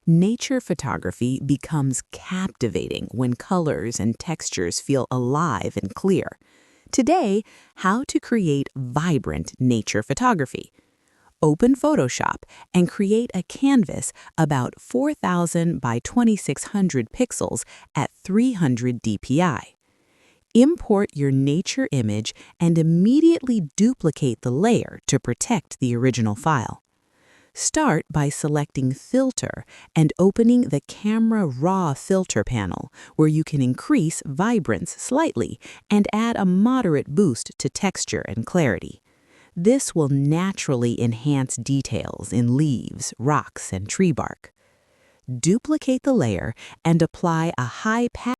Nature photography becomes captivating when colors and textures feel alive and clear. Today, how to create vibrant nature photography. Open Photoshop and create a canvas about 4,000 by 2,600 pixels at 300 dpi. Import your nature image and immediately duplicate the layer to protect the original file. Start by selecting Filter and opening the Camera Raw filter panel, where you can increase vibrance slightly and add a moderate boost to texture and clarity. This will naturally enhance details in leaves, rocks, and tree bark. Duplicate the layer and apply a high